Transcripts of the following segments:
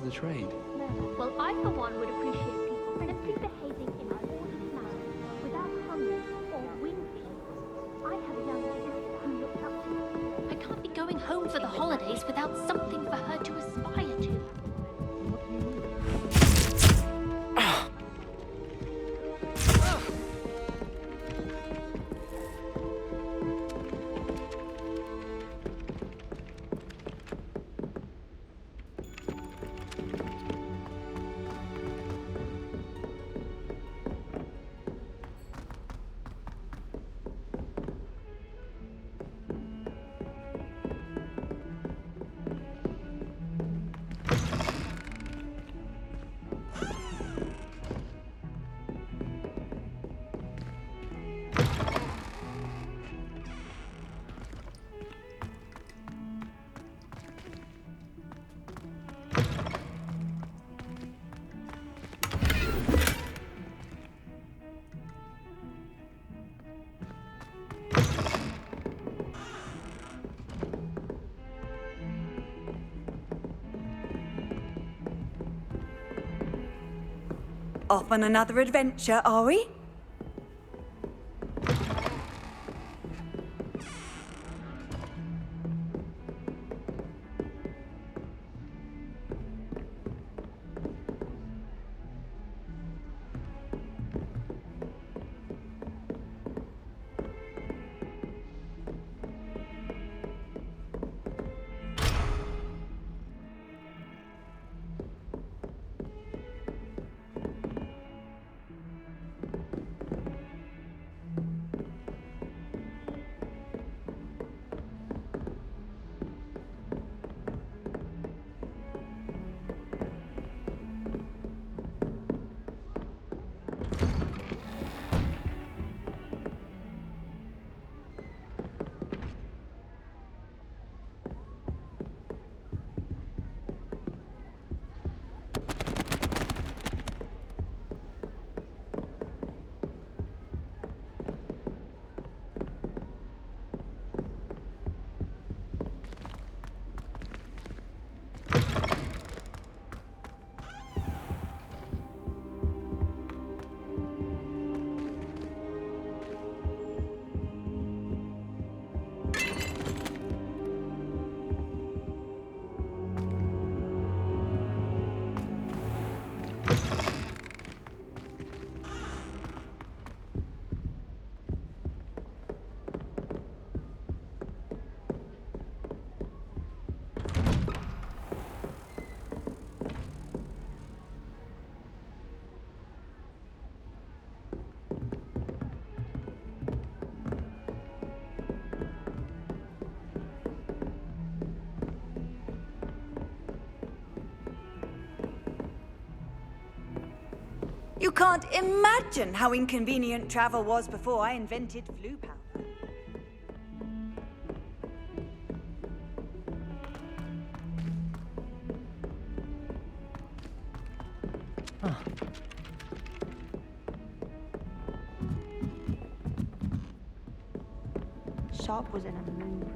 the trade. Well, I, for one, would appreciate people simply behaving in an orderly manner, without humming or winking. I have a young sister who looks up to me. I can't be going home for the holidays without something for her to aspire to. What do you mean? Off on another adventure, are we? You can't imagine how inconvenient travel was before I invented flue powder. Sharp was in a mood.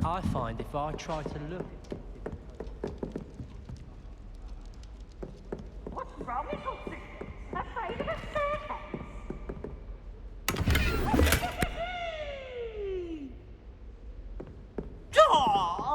I find if I try to look at... What's wrong with you? Afraid of a staircase? Oh!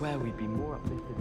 swear we'd be more uplifted.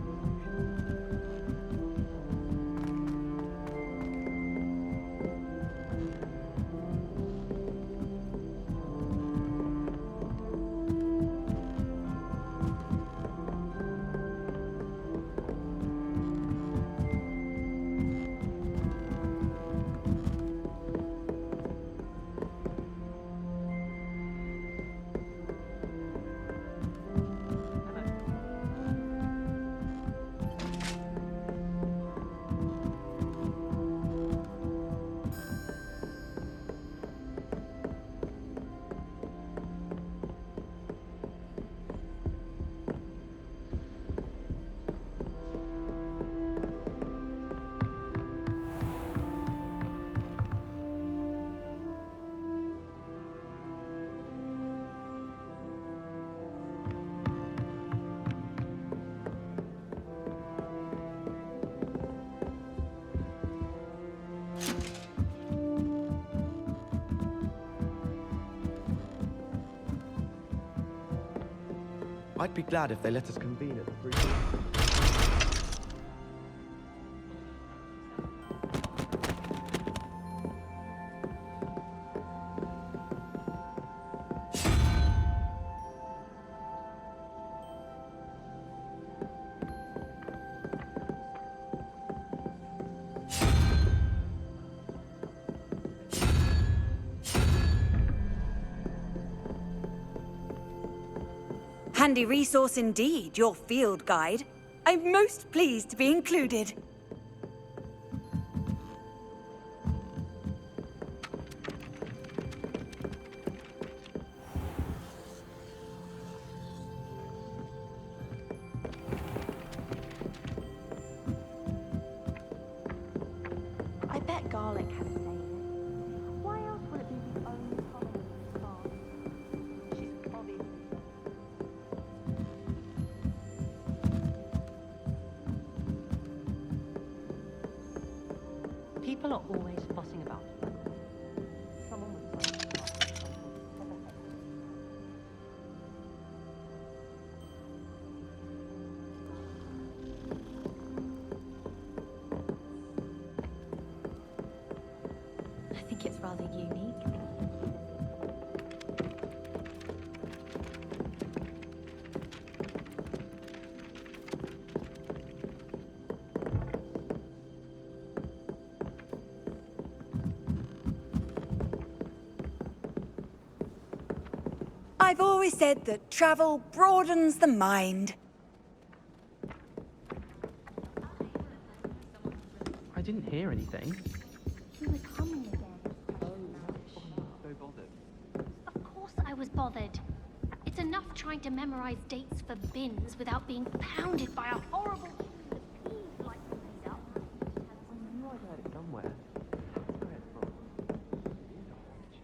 I'd be glad if they let us convene at the free. Handy resource indeed, your field guide. I'm most pleased to be included. I bet garlic has a say in it. Why else would it be the only colony in the farm? She's obviously... People are always fussing about it. Someone would say I think it's rather unique. I've always said that travel broadens the mind. I didn't hear anything. You were coming again. So bothered. Of course I was bothered. It's enough trying to memorize dates for bins without being pounded by a horrible human with peas like you made up. I knew I'd heard it somewhere. That's where it's from. It is a hodge.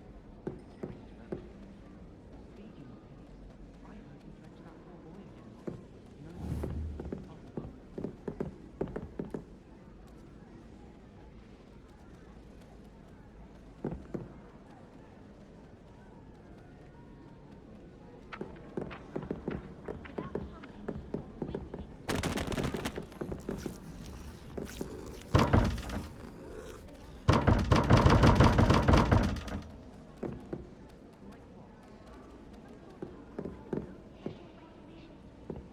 Speaking of peas, I heard you drenched that poor boy again. You know,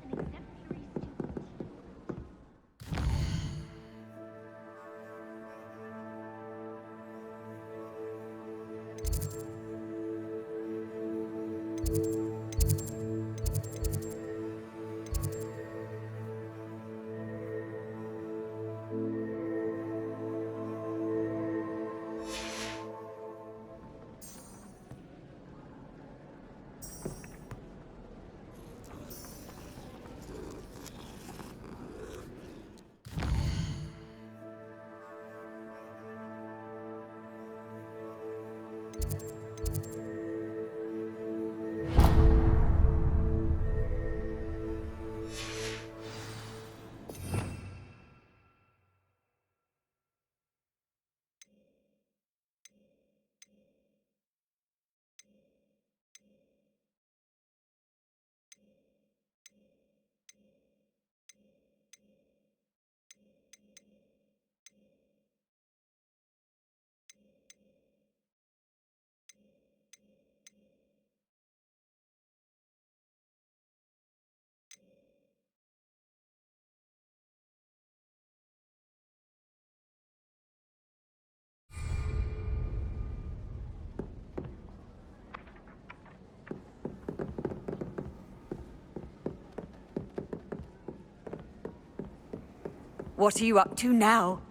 An exemplary student. What are you up to now?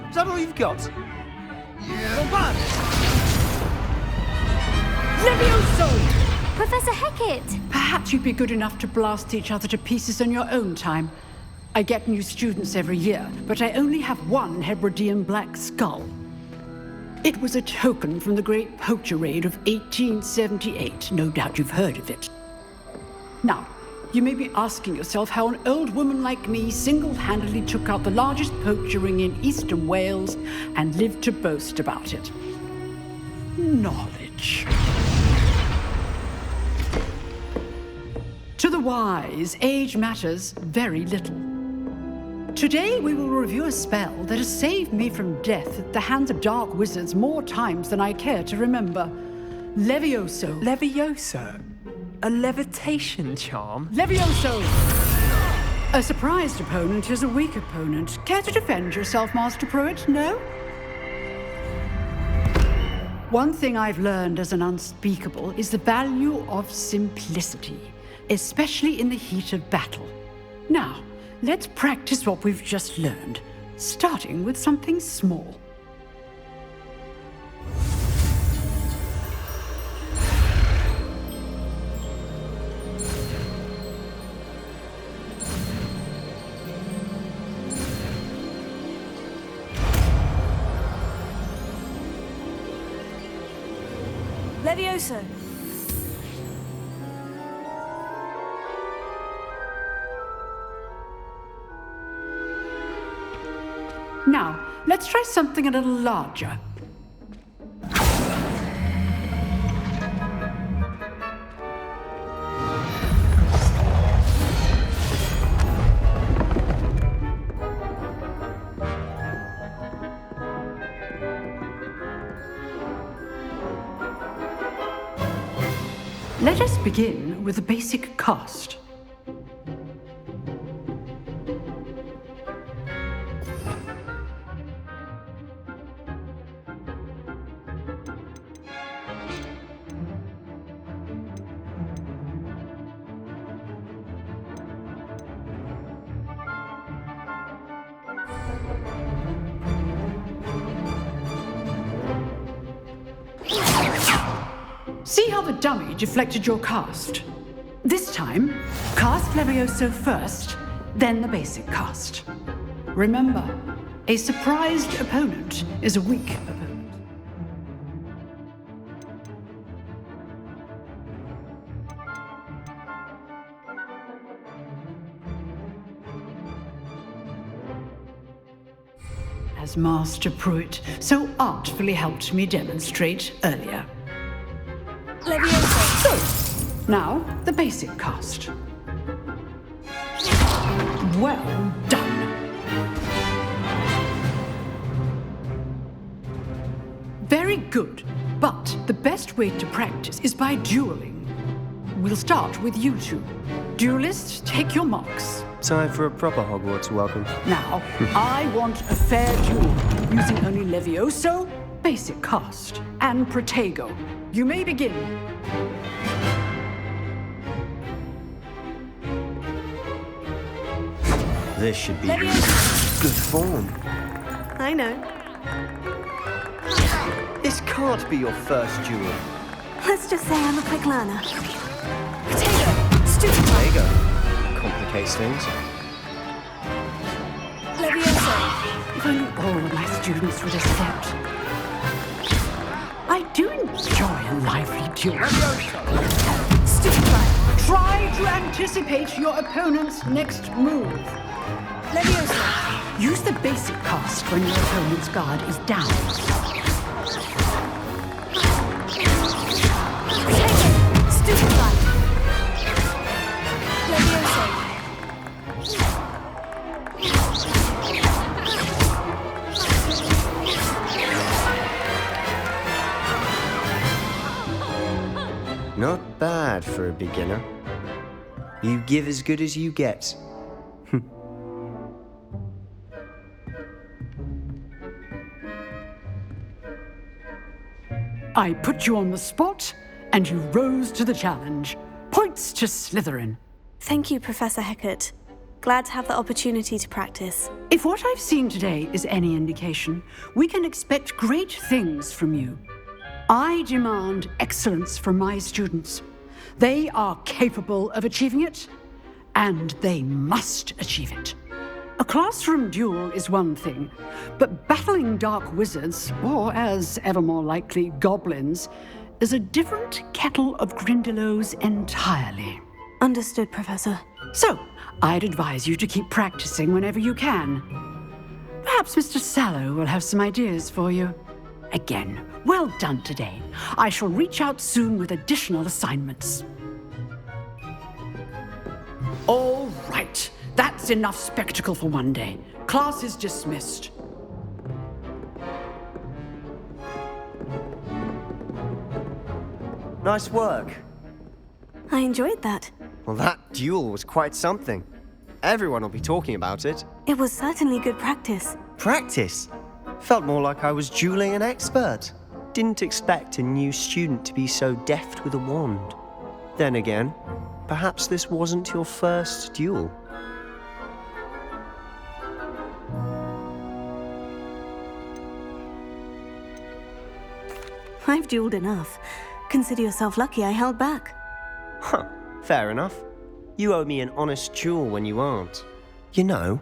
Is that all you've got? Levioso! Professor Hecat! Perhaps you'd be good enough to blast each other to pieces in your own time. I get new students every year, but I only have one Hebridean black skull. It was a token from the Great Poacher Raid of 1878. No doubt you've heard of it. Now, you may be asking yourself how an old woman like me single-handedly took out the largest poacher ring in eastern Wales and lived to boast about it. Knowledge. To the wise, age matters very little. Today we will review a spell that has saved me from death at the hands of dark wizards more times than I care to remember. Levioso. Levioso? A levitation charm? Levioso! A surprised opponent is a weak opponent. Care to defend yourself, Master Pruitt? No? One thing I've learned as an unspeakable is the value of simplicity, especially in the heat of battle. Now, let's practice what we've just learned, starting with something small. Levioso! Now, let's try something a little larger. Let us begin with a basic cast. See how the dummy deflected your cast? This time, cast Levioso first, then the basic cast. Remember, a surprised opponent is a weak opponent. As Master Pruitt so artfully helped me demonstrate earlier. Levioso! So, now the basic cast. Well done. Very good, but the best way to practice is by dueling. We'll start with you two. Duelists, take your marks. Time for a proper Hogwarts welcome. Now, I want a fair duel, using only Levioso, basic cast, and Protego. You may begin. This should be good form. I know. This can't be your first duel. Let's just say I'm a quick learner. Potato! Stupid There you go. Complicates things. Levioso! If only all of my students would accept. I do enjoy a lively duel. Stupid fire! Try to anticipate your opponent's next move. Levioso! Use the basic cast when your opponent's guard is down. Potato! Stupid fire! Levioso! Not bad for a beginner. You give as good as you get. I put you on the spot, and you rose to the challenge. Points to Slytherin. Thank you, Professor Hecat. Glad to have the opportunity to practice. If what I've seen today is any indication, we can expect great things from you. I demand excellence from my students. They are capable of achieving it, and they must achieve it. A classroom duel is one thing, but battling dark wizards, or as ever more likely, goblins, is a different kettle of Grindylows entirely. Understood, Professor. So, I'd advise you to keep practicing whenever you can. Perhaps Mr. Sallow will have some ideas for you. Again, well done today. I shall reach out soon with additional assignments. All right, that's enough spectacle for one day. Class is dismissed. Nice work. I enjoyed that. Well, that duel was quite something. Everyone will be talking about it. It was certainly good practice. Practice? Felt more like I was dueling an expert. Didn't expect a new student to be so deft with a wand. Then again, perhaps this wasn't your first duel. I've dueled enough. Consider yourself lucky I held back. Huh, fair enough. You owe me an honest duel when you aren't. You know,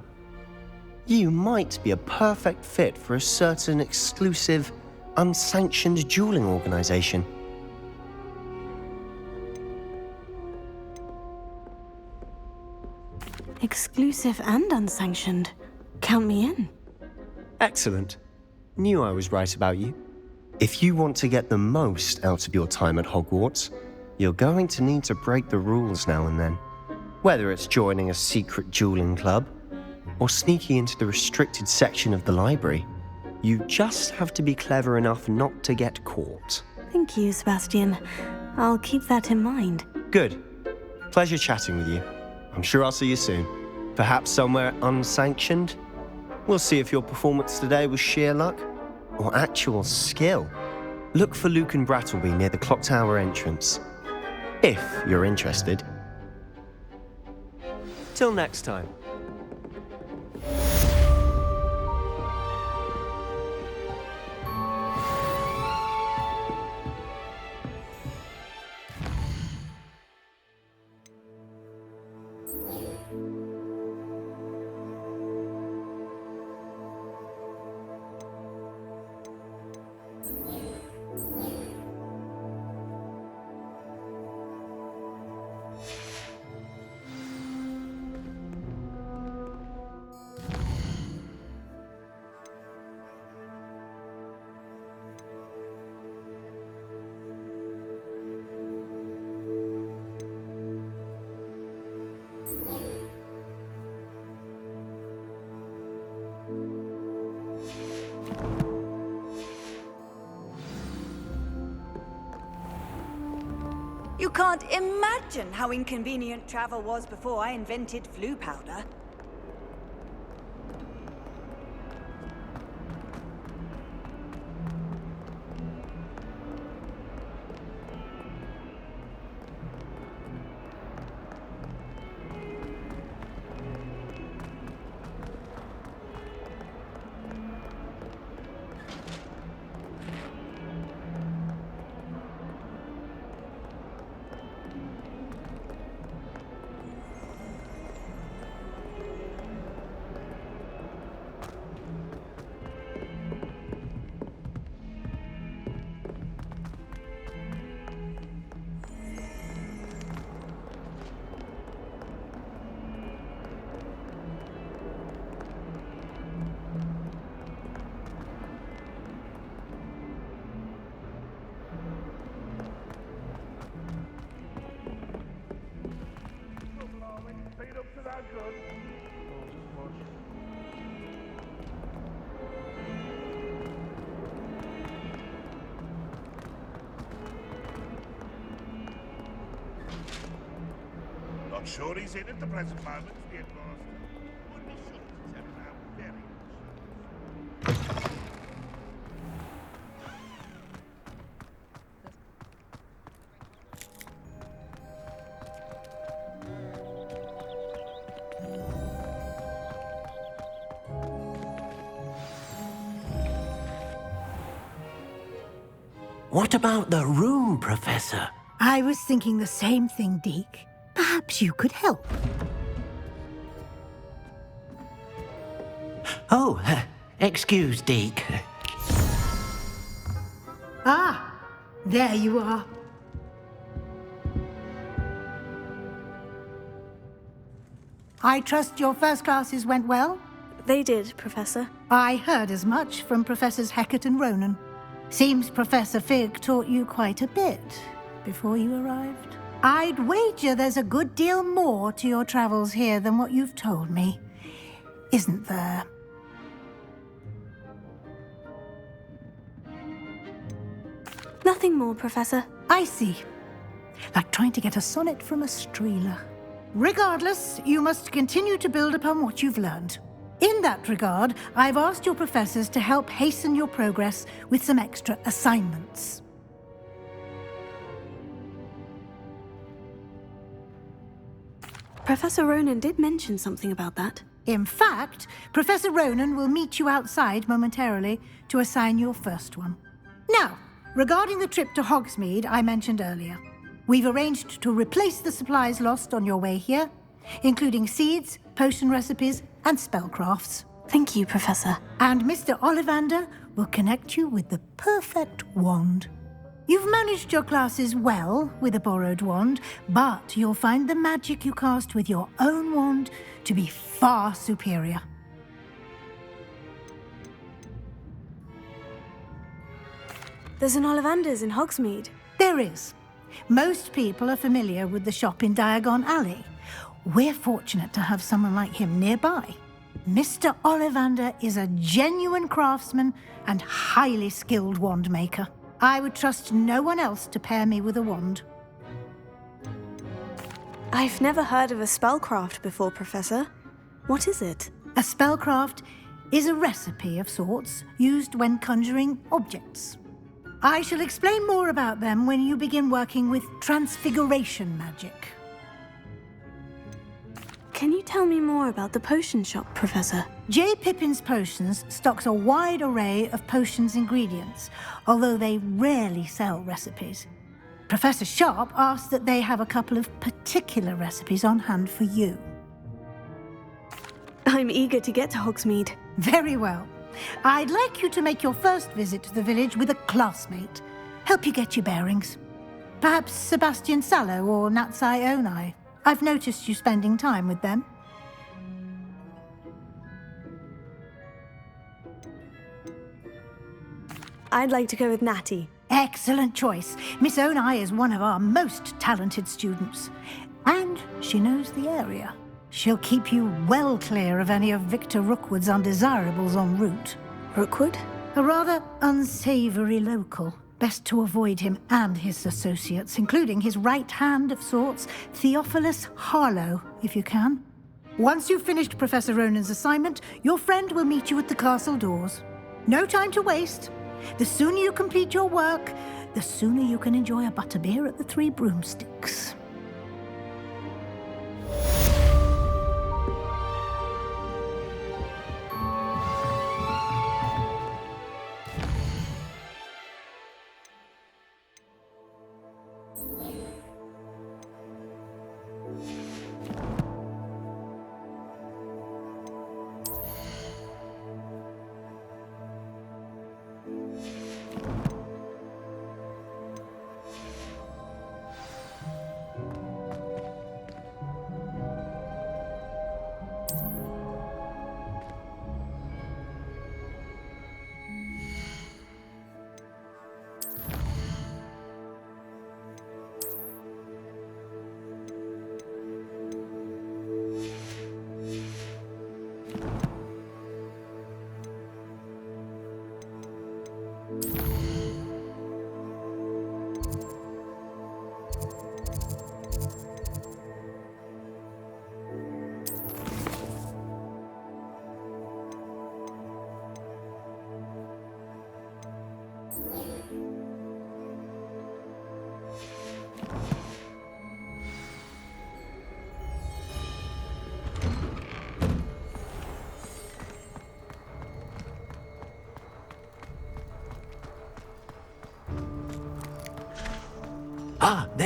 you might be a perfect fit for a certain exclusive, unsanctioned dueling organization. Exclusive and unsanctioned. Count me in. Excellent. Knew I was right about you. If you want to get the most out of your time at Hogwarts, you're going to need to break the rules now and then. Whether it's joining a secret dueling club, or sneaking into the restricted section of the library, you just have to be clever enough not to get caught. Thank you, Sebastian. I'll keep that in mind. Good. Pleasure chatting with you. I'm sure I'll see you soon. Perhaps somewhere unsanctioned? We'll see if your performance today was sheer luck or actual skill. Look for Luke and Brattleby near the clock tower entrance, if you're interested. Till next time. You can't imagine how inconvenient travel was before I invented flu powder. Not sure he's in at the present moment, the headmaster. Would be sure to tell him out very much. What about the room, Professor? I was thinking the same thing, Deke. Perhaps you could help. Oh, excuse, Deke. Ah, there you are. I trust your first classes went well? They did, Professor. I heard as much from Professors Hecat and Ronan. Seems Professor Fig taught you quite a bit before you arrived. I'd wager there's a good deal more to your travels here than what you've told me, isn't there? Nothing more, Professor. I see. Like trying to get a sonnet from a streeler. Regardless, you must continue to build upon what you've learned. In that regard, I've asked your professors to help hasten your progress with some extra assignments. Professor Ronan did mention something about that. In fact, Professor Ronan will meet you outside momentarily to assign your first one. Now, regarding the trip to Hogsmeade I mentioned earlier, we've arranged to replace the supplies lost on your way here, including seeds, potion recipes, and spellcrafts. Thank you, Professor. And Mr. Ollivander will connect you with the perfect wand. You've managed your classes well with a borrowed wand, but you'll find the magic you cast with your own wand to be far superior. There's an Ollivander's in Hogsmeade. There is. Most people are familiar with the shop in Diagon Alley. We're fortunate to have someone like him nearby. Mr. Ollivander is a genuine craftsman and highly skilled wand maker. I would trust no one else to pair me with a wand. I've never heard of a spellcraft before, Professor. What is it? A spellcraft is a recipe of sorts used when conjuring objects. I shall explain more about them when you begin working with transfiguration magic. Can you tell me more about the potion shop, Professor? J. Pippin's Potions stocks a wide array of potions ingredients, although they rarely sell recipes. Professor Sharp asked that they have a couple of particular recipes on hand for you. I'm eager to get to Hogsmeade. Very well. I'd like you to make your first visit to the village with a classmate. Help you get your bearings. Perhaps Sebastian Sallow or Natsai Onai. I've noticed you spending time with them. I'd like to go with Natty. Excellent choice. Miss Onai is one of our most talented students. And she knows the area. She'll keep you well clear of any of Victor Rookwood's undesirables en route. Rookwood? A rather unsavoury local. Best to avoid him and his associates, including his right hand of sorts, Theophilus Harlow, if you can. Once you've finished Professor Ronan's assignment, your friend will meet you at the castle doors. No time to waste. The sooner you complete your work, the sooner you can enjoy a butterbeer at the Three Broomsticks.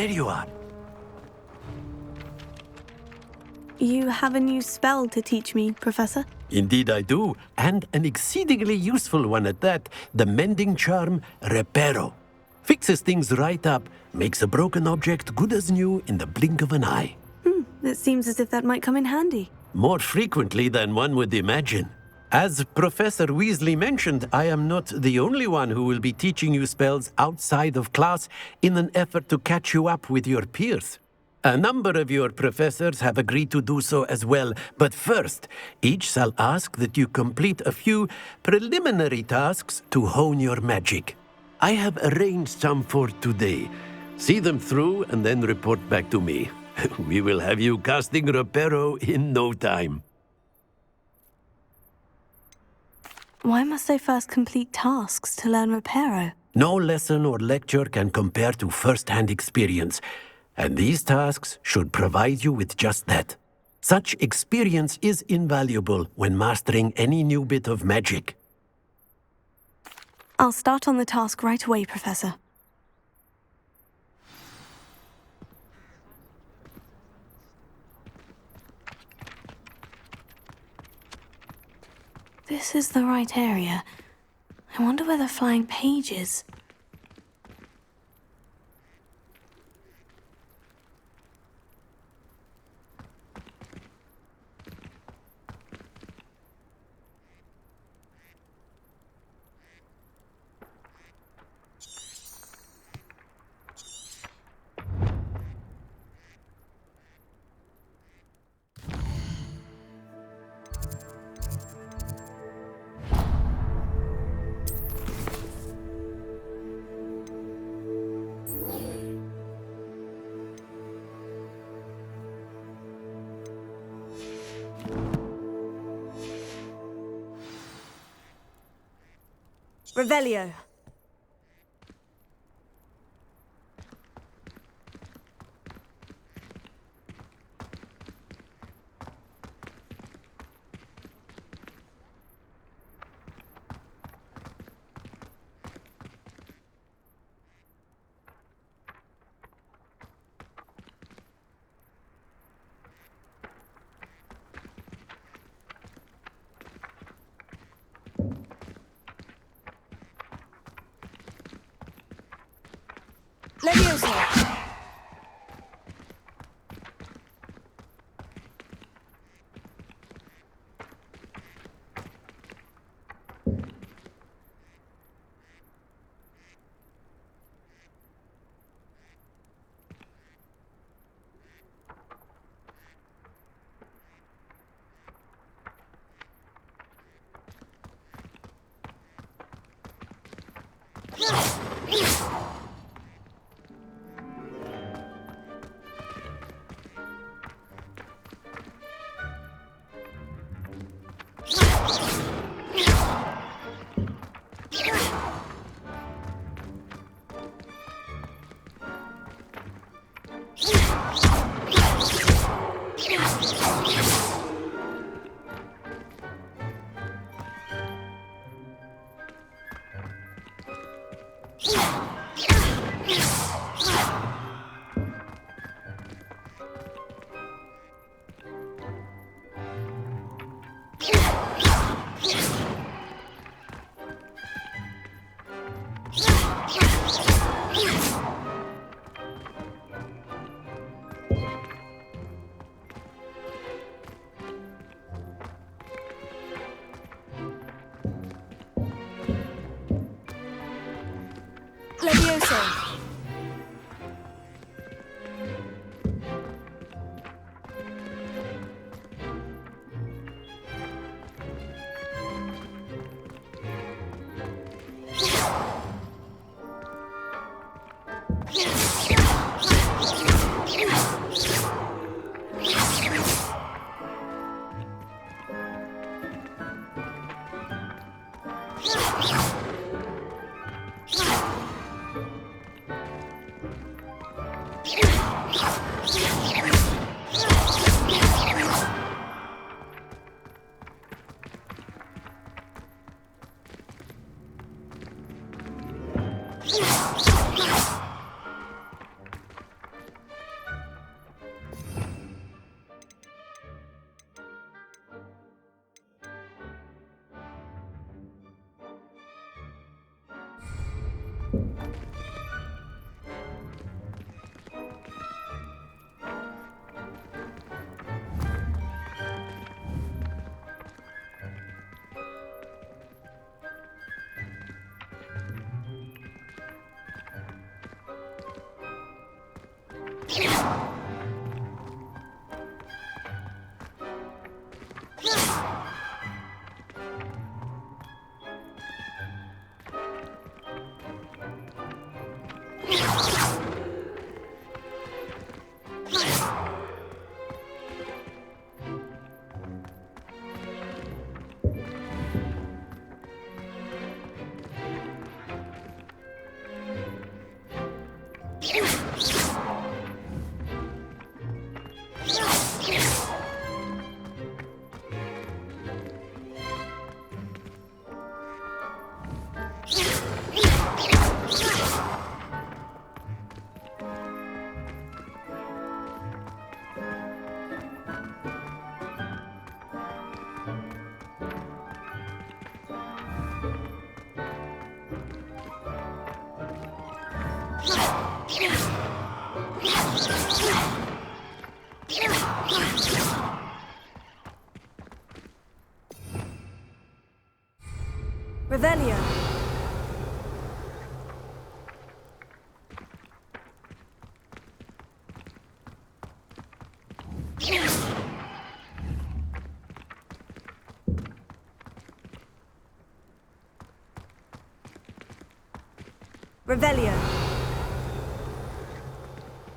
there you are. You have a new spell to teach me, Professor? Indeed I do, and an exceedingly useful one at that, the mending charm Reparo. Fixes things right up, makes a broken object good as new in the blink of an eye. It seems as if that might come in handy. More frequently than one would imagine. As Professor Weasley mentioned, I am not the only one who will be teaching you spells outside of class in an effort to catch you up with your peers. A number of your professors have agreed to do so as well, but first, each shall ask that you complete a few preliminary tasks to hone your magic. I have arranged some for today. See them through and then report back to me. We will have you casting Reparo in no time. Why must I first complete tasks to learn Reparo? No lesson or lecture can compare to first-hand experience, and these tasks should provide you with just that. Such experience is invaluable when mastering any new bit of magic. I'll start on the task right away, Professor. This is the right area. I wonder where the flying page is. Revelio. Levioso. Levioso. Revelio. Revelio. Revelio.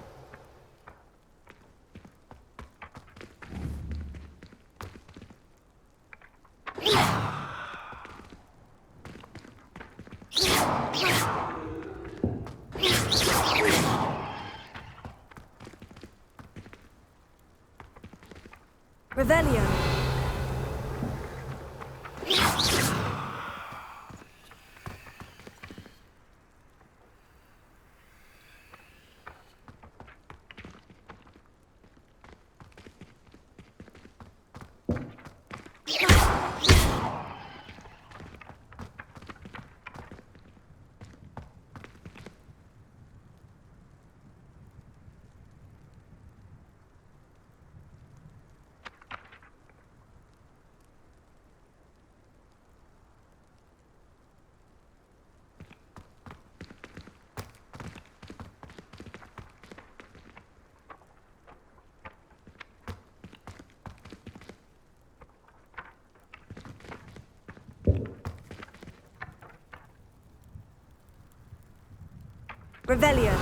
Revelio.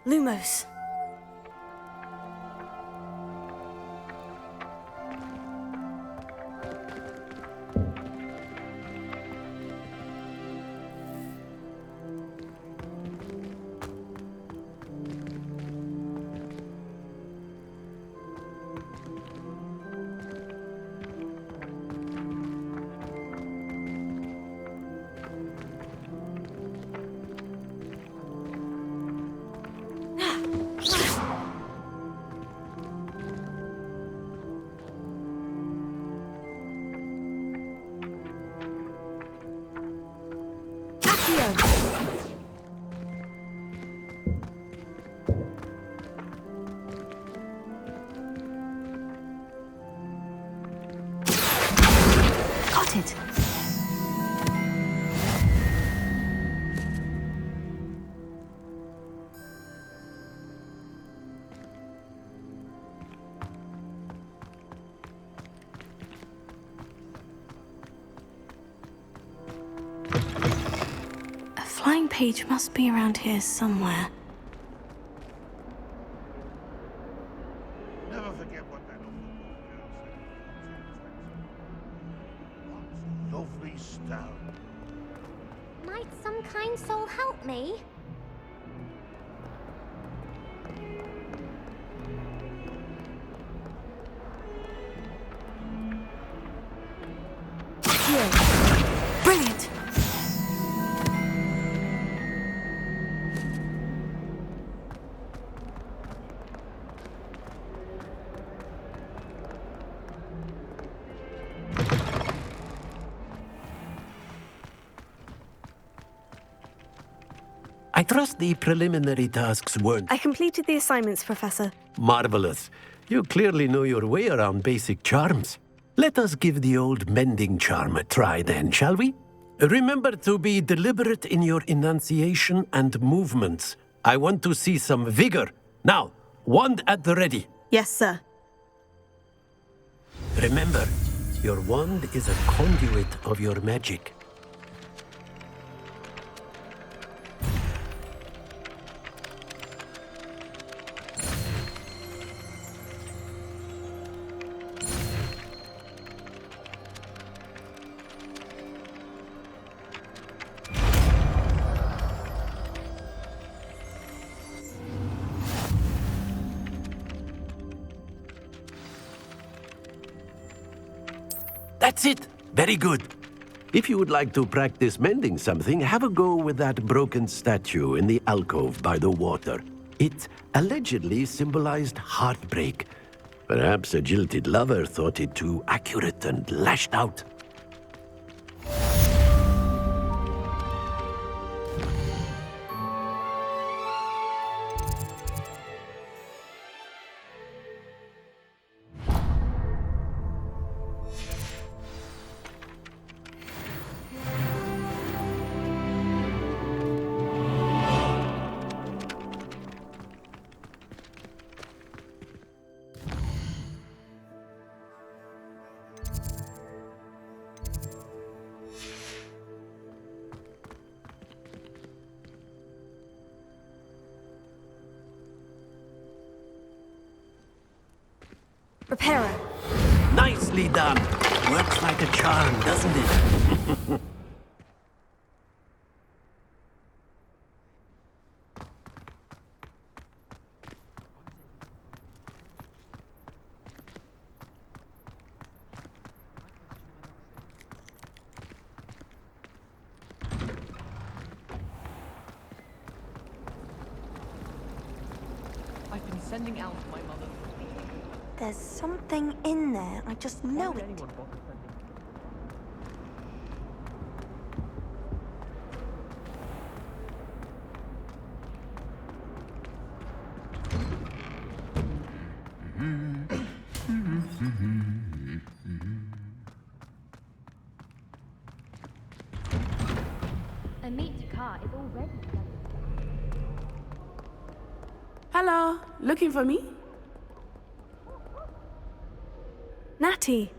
Lumos. Got it. A flying page must be around here somewhere. Never forget what that old girl said. What lovely stone. Might some kind soul help me? Brilliant! I trust the preliminary tasks weren't I completed the assignments, Professor. marvelous. You clearly know your way around basic charms. Let us give the old mending charm a try then, shall we? Remember to be deliberate in your enunciation and movements. I want to see some vigor. Now, wand at the ready. Yes, sir. Remember, your wand is a conduit of your magic. That's it. Very good. If you would like to practice mending something, have a go with that broken statue in the alcove by the water. It allegedly symbolized heartbreak. Perhaps a jilted lover thought it too accurate and lashed out. Repairer. Nicely done. Works like a charm, doesn't it? I've been sending out my mother. There's something in there. I just know it. Anyone bother sending? A meat car is already done. Hello, looking for me? Natty,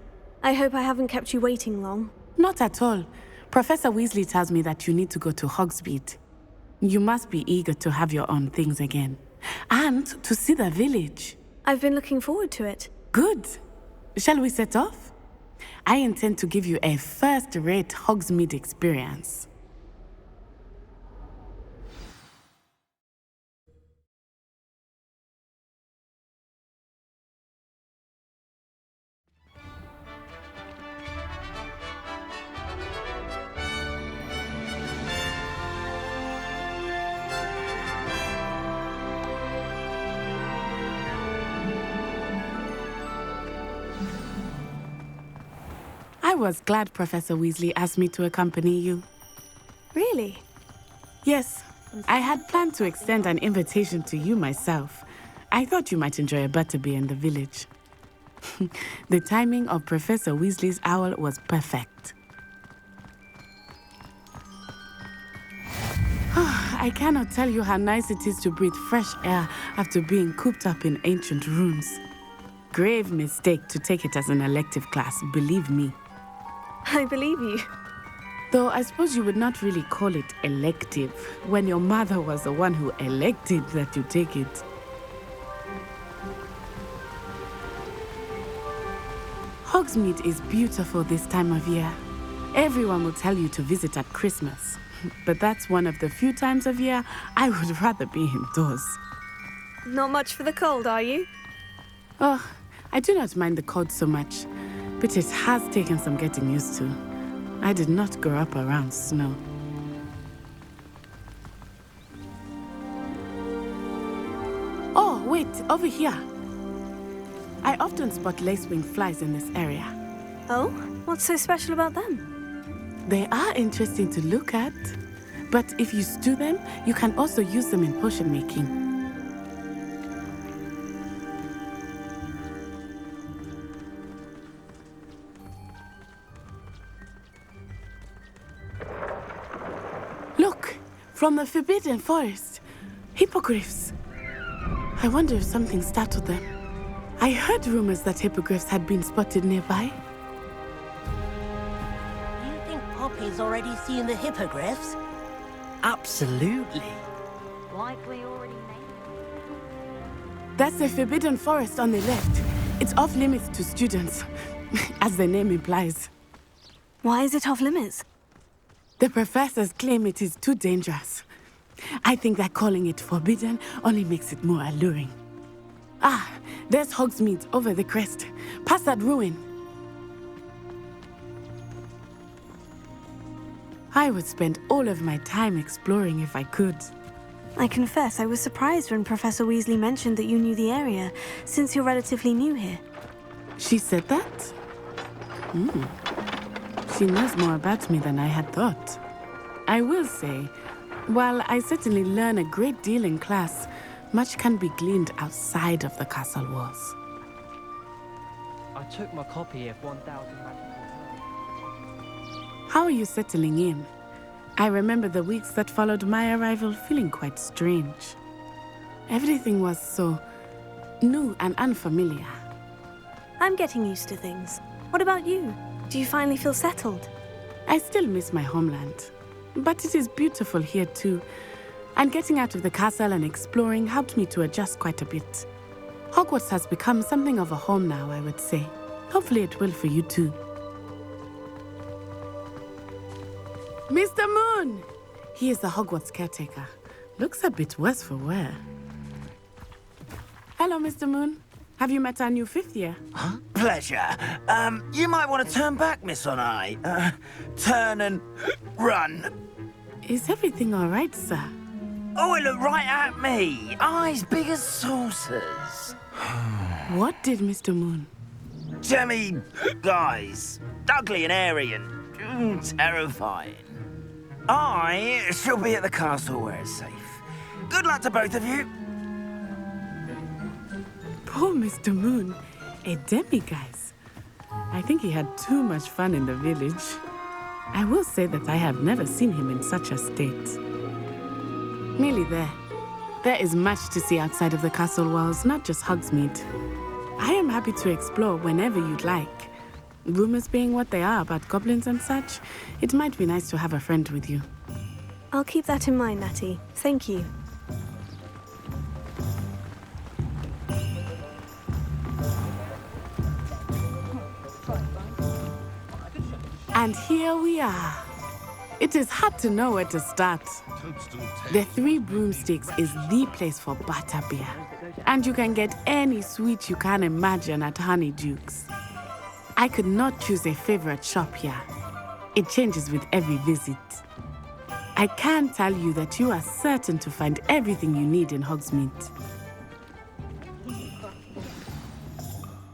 I hope I haven't kept you waiting long. Not at all. Professor Weasley tells me that you need to go to Hogsmeade. You must be eager to have your own things again. And to see the village. I've been looking forward to it. Good. Shall we set off? I intend to give you a first-rate Hogsmeade experience. I was glad Professor Weasley asked me to accompany you. Really? Yes, I had planned to extend an invitation to you myself. I thought you might enjoy a butterbeer in the village. The timing of Professor Weasley's owl was perfect. I cannot tell you how nice it is to breathe fresh air after being cooped up in ancient rooms. Grave mistake to take it as an elective class, believe me. I believe you. Though I suppose you would not really call it elective when your mother was the one who elected that you take it. Hogsmeade is beautiful this time of year. Everyone will tell you to visit at Christmas. But that's one of the few times of year I would rather be indoors. Not much for the cold, are you? Oh, I do not mind the cold so much, but it has taken some getting used to. I did not grow up around snow. Oh, wait, over here. I often spot lacewing flies in this area. Oh? What's so special about them? They are interesting to look at. But if you stew them, you can also use them in potion making. Look, from the Forbidden Forest. Hippogriffs. I wonder if something startled them. I heard rumors that hippogriffs had been spotted nearby. You think Poppy's already seen the hippogriffs? Absolutely. Likely already made. That's the Forbidden Forest on the left. It's off limits to students, as the name implies. Why is it off limits? The professors claim it is too dangerous. I think that calling it forbidden only makes it more alluring. Ah, there's Hogsmeade over the crest. Past that ruin. I would spend all of my time exploring if I could. I confess I was surprised when Professor Weasley mentioned that you knew the area, since you're relatively new here. She said that? She knows more about me than I had thought. I will say, while I certainly learn a great deal in class, much can be gleaned outside of the castle walls. I took my copy of 1000 Magical Pearls. How are you settling in? I remember the weeks that followed my arrival feeling quite strange. Everything was so new and unfamiliar. I'm getting used to things. What about you? Do you finally feel settled? I still miss my homeland, but it is beautiful here too. And getting out of the castle and exploring helped me to adjust quite a bit. Hogwarts has become something of a home now, I would say. Hopefully it will for you too. Mr. Moon! He is the Hogwarts caretaker. Looks a bit worse for wear. Hello, Mr. Moon. Have you met our new 5th year? Huh? Pleasure. You might want to turn back, Miss On-Eye. Turn and run. Is everything all right, sir? Oh, it looked right at me. Eyes big as saucers. What did Mr. Moon? Jemmy guys. Ugly and airy and terrifying. I shall be at the castle where it's safe. Good luck to both of you. Poor Mr. Moon. A demiguise. I think he had too much fun in the village. I will say that I have never seen him in such a state. Nearly there. There is much to see outside of the castle walls, not just Hogsmeade. I am happy to explore whenever you'd like. Rumors being what they are about goblins and such, it might be nice to have a friend with you. I'll keep that in mind, Natty. Thank you. And here we are. It is hard to know where to start. The Three Broomsticks is the place for butterbeer. And you can get any sweet you can imagine at Honeyduke's. I could not choose a favorite shop here. It changes with every visit. I can tell you that you are certain to find everything you need in Hogsmeade.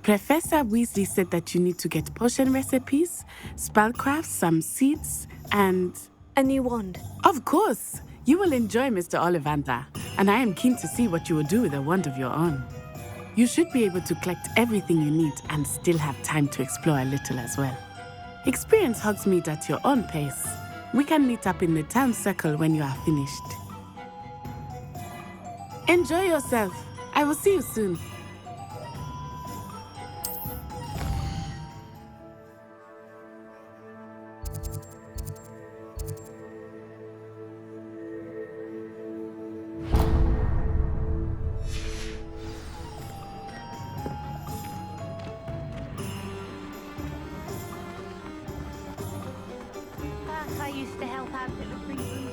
Professor Weasley said that you need to get potion recipes, spellcrafts, some seeds, and... a new wand. Of course! You will enjoy Mr. Ollivander, and I am keen to see what you will do with a wand of your own. You should be able to collect everything you need and still have time to explore a little as well. Experience Hogsmeade at your own pace. We can meet up in the town circle when you are finished. Enjoy yourself. I will see you soon. I used to help out at the free room.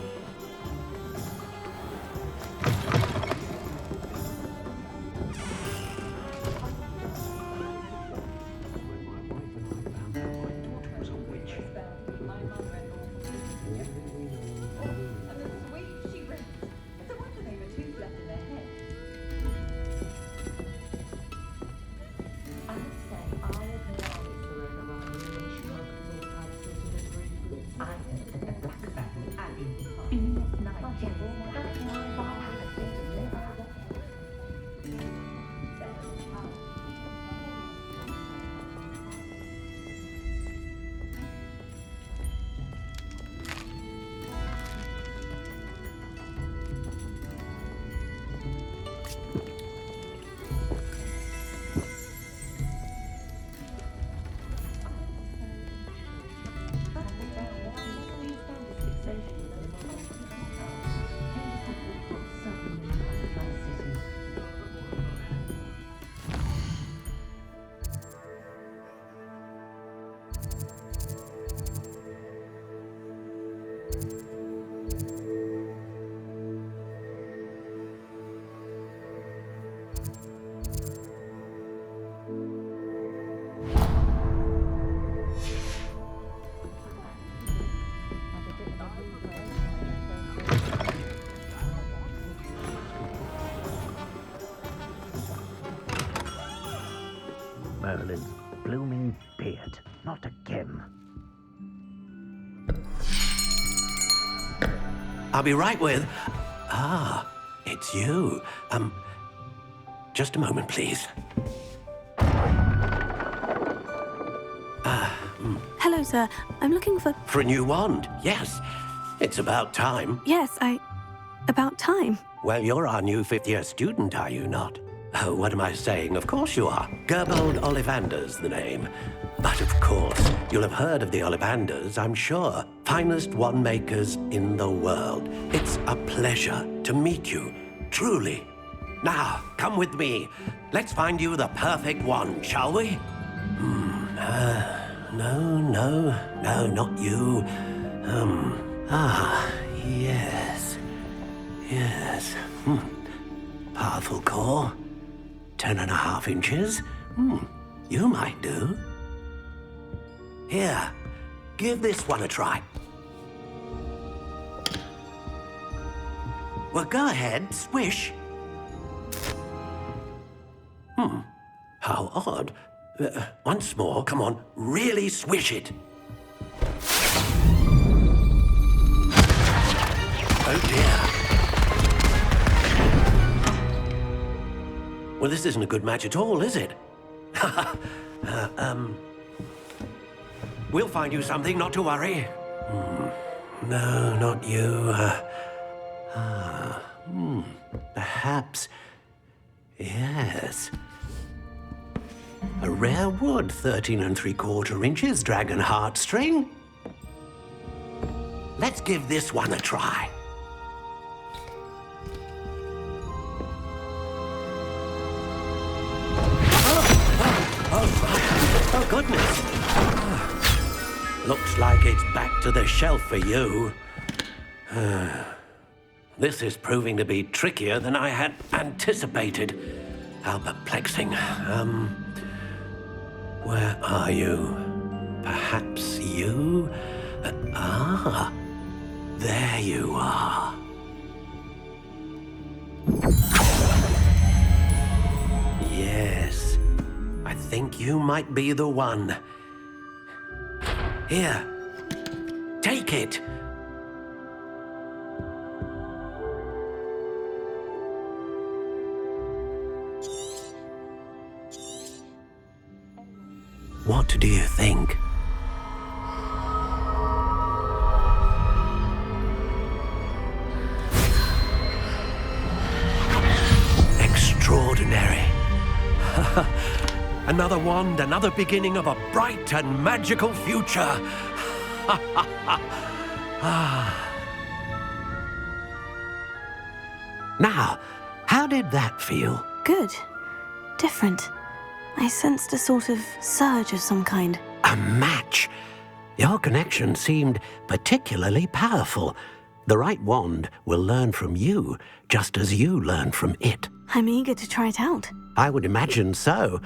Merlin's blooming beard. Not again. I'll be right with... it's you. Just a moment, please. Hello, sir. I'm looking for... For a new wand, yes. It's about time. Yes, about time. Well, you're our new fifth-year student, are you not? Oh, what am I saying? Of course you are. Gerbold Ollivander's the name. But of course, you'll have heard of the Ollivanders, I'm sure. Finest wand makers in the world. It's a pleasure to meet you, truly. Now, come with me. Let's find you the perfect wand, shall we? No, not you. Yes. Powerful core. 10.5 inches. You might do. Here, give this one a try. Well, go ahead, swish. How odd. Once more, come on, really swish it. Oh dear. Well, this isn't a good match at all, is it? We'll find you something, not to worry. No, not you. Perhaps... yes. A rare wood, 13 3/4 inches, dragon heartstring. Let's give this one a try. Oh, goodness. Looks like it's back to the shelf for you. This is proving to be trickier than I had anticipated. How perplexing. Where are you? Perhaps you? There you are. Yes, I think you might be the one. Here, take it. What do you think? Extraordinary. Another wand, another beginning of a bright and magical future. Now, how did that feel? Good. Different. I sensed a sort of surge of some kind. A match? Your connection seemed particularly powerful. The right wand will learn from you, just as you learn from it. I'm eager to try it out. I would imagine so.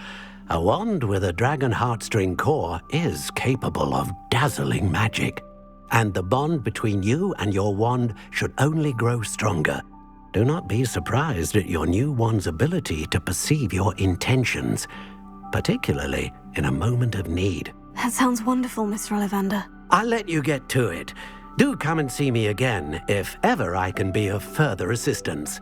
A wand with a dragon heartstring core is capable of dazzling magic. And the bond between you and your wand should only grow stronger. Do not be surprised at your new wand's ability to perceive your intentions, particularly in a moment of need. That sounds wonderful, Mr. Ollivander. I'll let you get to it. Do come and see me again if ever I can be of further assistance.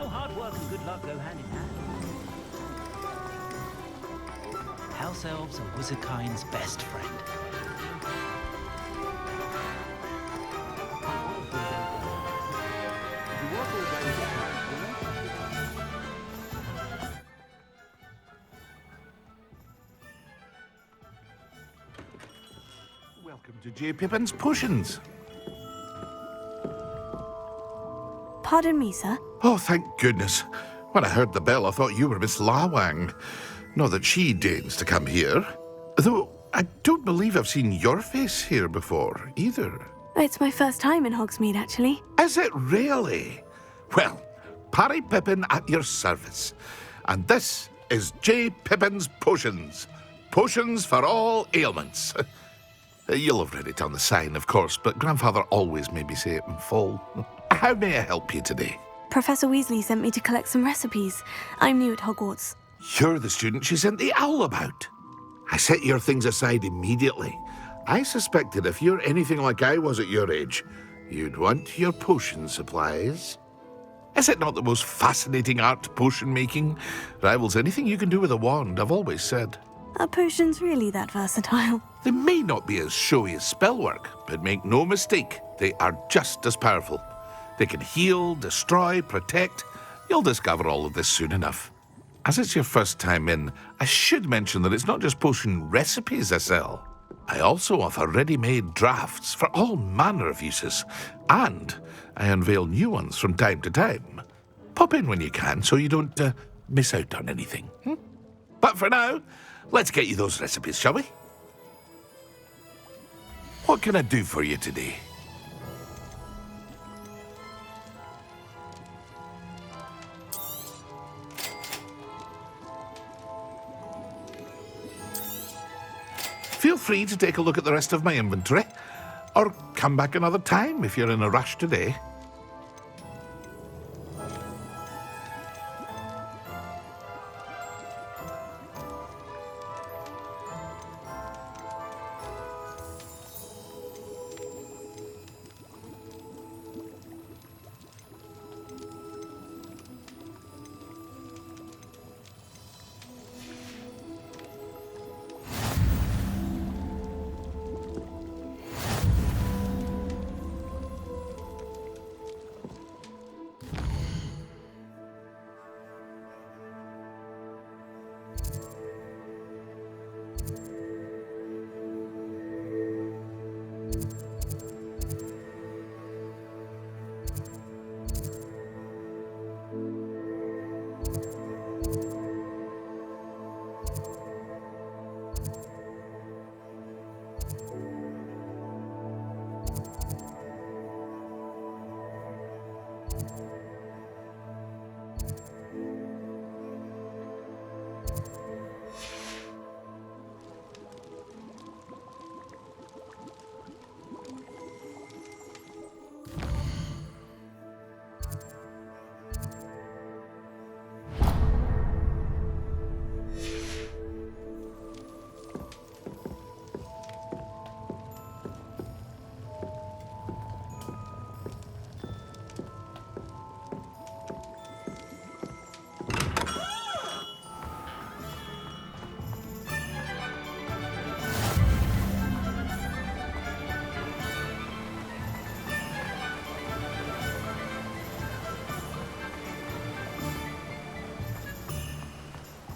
Oh, hard work and good luck go hand in hand. House elves are wizardkind's best friend. Welcome to J. Pippin's Potions. Pardon me, sir. Oh, thank goodness. When I heard the bell, I thought you were Miss Lawang. Not that she deigns to come here. Though I don't believe I've seen your face here before, either. It's my first time in Hogsmeade, actually. Is it really? Well, Parry Pippin at your service. And this is J. Pippin's Potions. Potions for all ailments. You'll have read it on the sign, of course, but Grandfather always made me say it in full. How may I help you today? Professor Weasley sent me to collect some recipes. I'm new at Hogwarts. You're the student she sent the owl about. I set your things aside immediately. I suspected if you're anything like I was at your age, you'd want your potion supplies. Is it not the most fascinating art, potion making? Rivals anything you can do with a wand, I've always said. Are potions really that versatile? They may not be as showy as spellwork, but make no mistake, they are just as powerful. They can heal, destroy, protect. You'll discover all of this soon enough. As it's your first time in, I should mention that it's not just potion recipes I sell. I also offer ready-made drafts for all manner of uses, and I unveil new ones from time to time. Pop in when you can so you don't miss out on anything. But for now, let's get you those recipes, shall we? What can I do for you today? Feel free to take a look at the rest of my inventory, or come back another time if you're in a rush today.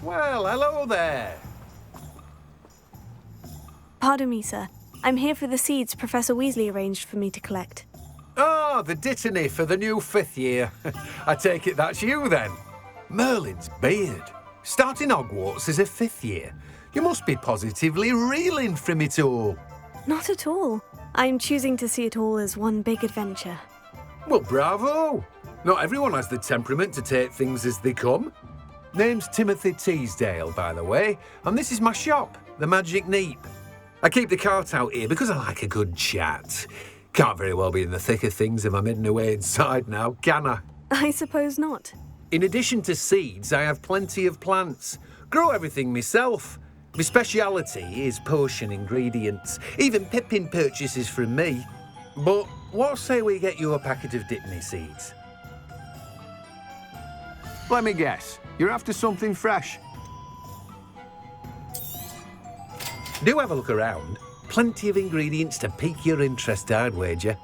Well, hello there. Pardon me, sir. I'm here for the seeds Professor Weasley arranged for me to collect. Ah, the dittany for the new 5th year. I take it that's you, then. Merlin's beard. Starting Hogwarts as a 5th year. You must be positively reeling from it all. Not at all. I'm choosing to see it all as one big adventure. Well, bravo. Not everyone has the temperament to take things as they come. Name's Timothy Teasdale, by the way, and this is my shop, the Magic Neep. I keep the cart out here because I like a good chat. Can't very well be in the thick of things if I'm hidden away inside now, can I? I suppose not. In addition to seeds, I have plenty of plants. Grow everything myself. My speciality is potion ingredients. Even Pippin purchases from me. But what say we get you a packet of Dittany seeds? Let me guess. You're after something fresh. Do have a look around. Plenty of ingredients to pique your interest, I'd wager.